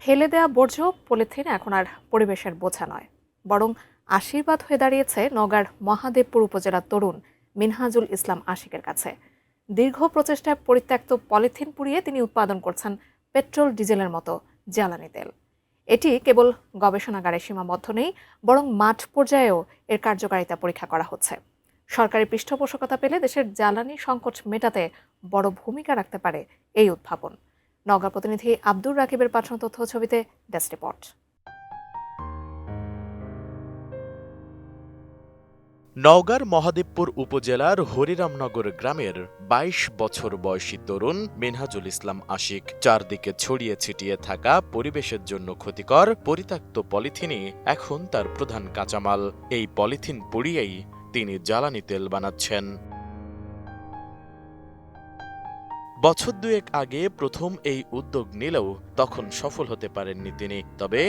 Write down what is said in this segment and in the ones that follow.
ফেলে দেয়া বর্জ্য পলিথিন এখন আর পরিবেশের বোঝা নয়, বরং আশীর্বাদ হয়ে দাঁড়িয়েছে নওগাঁর মহাদেবপুর উপজেলার তরুণ মিনহাজুল ইসলাম আশিকের কাছে। দীর্ঘ প্রচেষ্টায় পরিত্যক্ত পলিথিন পুড়িয়ে তিনি উৎপাদন করছেন পেট্রোল ডিজেলের মতো জ্বালানি তেল। এটি কেবল গবেষণাগারে সীমাবদ্ধ নেই, বরং মাঠ পর্যায়েও এর কার্যকারিতা পরীক্ষা করা হচ্ছে। সরকারি পৃষ্ঠপোষকতা পেলে দেশের জ্বালানি সংকট মেটাতে বড় ভূমিকা রাখতে পারে এই উদ্ভাবন। নওগাঁ প্রতিনিধি আব্দুর রাকিবের পাঠানো তথ্য ছবিতে ডেস্ক রিপোর্ট। নওগাঁর মহাদেবপুর উপজেলার হরিরামনগর গ্রামের ২২ বছর বয়সী তরুণ মিনহাজুল ইসলাম আশিক। চারদিকে ছড়িয়ে ছিটিয়ে থাকা পরিবেশের জন্য ক্ষতিকর পরিত্যক্ত পলিথিনই এখন তার প্রধান কাঁচামাল। এই পলিথিন পুড়িয়েই তিনি জ্বালানি তেল বানাচ্ছেন। বছর দুয়েক আগে প্রথম এই উদ্যোগ নিলেও তখন সফল হতে পারেননি তিনি। তবে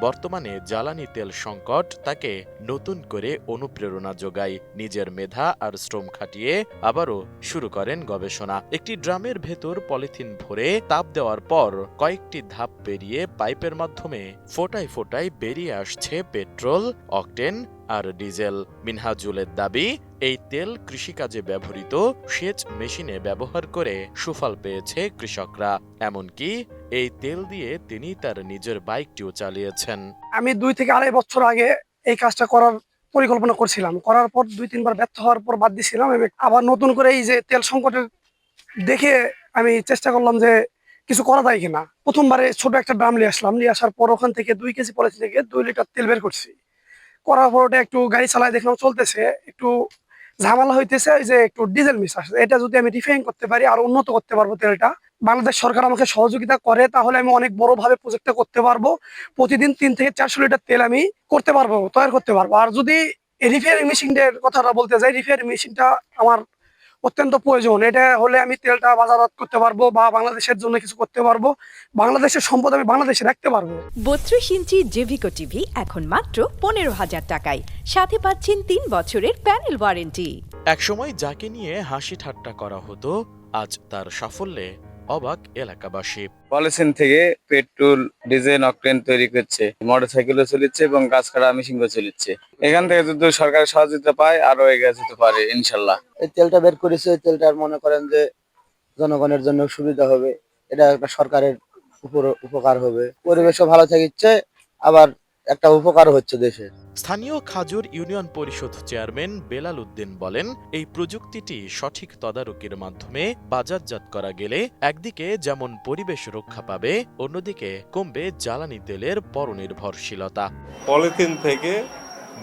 বর্তমানে জ্বালানি তেল সংকট তাকে নতুন করে অনুপ্রেরণা যোগায়। নিজের মেধা আর শ্রম খাটিয়ে আবারও শুরু করেন গবেষণা। একটি ড্রামের ভেতর পলিথিন ভরে তাপ দেওয়ার পর কয়েকটি ধাপ পেরিয়ে পাইপের মাধ্যমে ফোটায় ফোটায় বেরিয়ে আসছে পেট্রোল, অকটেন আর ডিজেল। মিনহাজুলের দাবি, এই তেল কৃষিকাজে ব্যবহৃত সেচ মেশিনে ব্যবহার করে সুফল পেয়েছে কৃষকরা। এমনকি এই তেল দিয়ে তিনি তার নিজের বাইকটিও চালিয়েছেন। আমি 2 থেকে 2.5 বছর আগে এই কাজটা করার পরিকল্পনা করছিলাম। করার পর 2-3 বার ব্যর্থ হওয়ার পর বাদ দিয়েছিলাম। আমি আবার নতুন করে এই যে তেল সংকটের দেখে আমি চেষ্টা করলাম যে কিছু করা যায় কিনা। প্রথমবারে ছোট একটা ড্রাম নিয়ে আসলাম। নিয়ে আসার পর ওখান থেকে 2 কেজি পলিথিন থেকে 2 লিটার তেল বের করছি। করার পর ওটা একটু গাড়ি চালায় দেখলাম চলতেছে, একটু ঝামেলা হইতেছে। ওই যে একটু ডিজেল মিস আসছে, এটা যদি আমি রিফাইন করতে পারি আর উন্নত করতে পারবো তেলটা, বাংলাদেশ সরকার আমাকে সহযোগিতা করে, তাহলে আমি অনেক বড় ভাবে প্রজেক্টটা করতে পারবো। প্রতিদিন 3 থেকে 400 লিটার তেল আমি করতে পারবো, তৈরি করতে পারবো। আর যদি রিফাইনারি মেশিনের কথাটা বলতে যাই, রিফাইনারি মেশিনটা আমার অত্যন্ত প্রয়োজন। এটা হলে আমি তেলটা বাজারজাত করতে পারবো বা বাংলাদেশের জন্য কিছু করতে পারবো। বাংলাদেশের সম্পদ আমি বাংলাদেশে রাখতে পারবো। 32 ইঞ্চি জেভিকো টিভি এখন মাত্র 15,000 টাকায়, সাথে পাচ্ছেন 3 বছরের প্যানেল ওয়ারেন্টি। একসময় যাকে নিয়ে হাসি ঠাট্টা করা হতো, আজ তার সাফল্যে অবাক এলাকাবাসী। পলিথিন থেকে পেট্রোল, ডিজেল, অকটেন তৈরি করছে, মোটরসাইকেলও চলেছে এবং গাছ কাটা মেশিনও চলেছে। এখান থেকে যদি সরকারের সহযোগিতা পায় আরো এগিয়ে যেতে পারে ইনশাল্লাহ। এই তেলটা বের করেছে, এই তেলটার মনে করেন যে জনগণের জন্য সুবিধা হবে, এটা একটা সরকারের উপকার হবে, পরিবেশও ভালো থাকছে, আবার একটা উপকার হচ্ছে দেশে। স্থানীয় খাজুর ইউনিয়ন পরিষদ চেয়ারম্যান বেলাল উদ্দিন বলেন, এই প্রযুক্তিটি সঠিক তদারকির মাধ্যমে বাজারজাত করা গেলে একদিকে যেমন পরিবেশ রক্ষা পাবে, অন্যদিকে কমবে জ্বালানি তেলের পরনির্ভরশীলতা। পলিথিন থেকে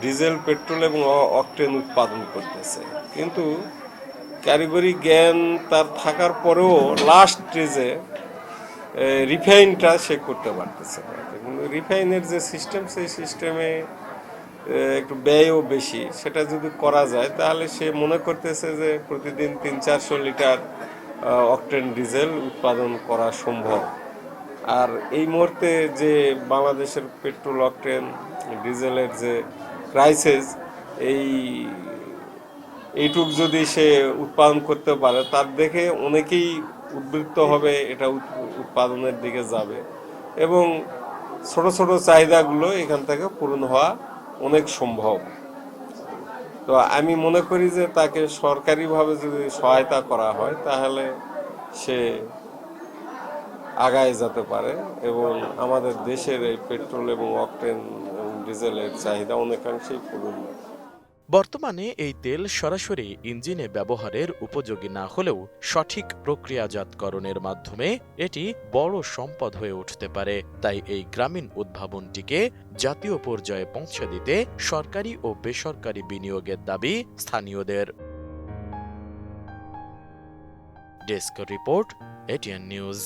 ডিজেল, পেট্রোল এবং অকটেন উৎপাদন করতেছে, কিন্তু কারিগরি জ্ঞান তার থাকার পরেও লাস্ট স্টেজে রিফাইনটা সে করতে পারতেছে না। কিন্তু রিফাইনের যে সিস্টেম, সেই সিস্টেমে একটু ব্যয়ও বেশি। সেটা যদি করা যায় তাহলে সে মনে করতেছে যে প্রতিদিন 300-400 লিটার অকটেন ডিজেল উৎপাদন করা সম্ভব। আর এই মুহূর্তে যে বাংলাদেশের পেট্রোল, অকটেন, ডিজেলের যে ক্রাইসিস, এইটুক যদি সে উৎপাদন করতে পারে, তার দেখে অনেকেই উদ্বৃত্ত হবে, এটা উৎপাদনের দিকে যাবে এবং ছোট ছোট চাহিদাগুলো এখান থেকে পূরণ হওয়া অনেক সম্ভব। তো আমি মনে করি যে তাকে সরকারিভাবে যদি সহায়তা করা হয় তাহলে সে আগায় যেতে পারে এবং আমাদের দেশের এই পেট্রোল এবং অকটেন এবং ডিজেলের চাহিদা অনেকাংশেই পূরণ হবে। বর্তমানে এই তেল সরাসরি ইঞ্জিনে ব্যবহারের উপযোগী না হলেও সঠিক প্রক্রিয়াজাতকরণের মাধ্যমে এটি বড় সম্পদ হয়ে উঠতে পারে। তাই এই গ্রামীণ উদ্ভাবনটিকে জাতীয় পর্যায়ে পৌঁছে দিতে সরকারি ও বেসরকারি বিনিয়োগের দাবি স্থানীয়দের। Desk report, ATN news.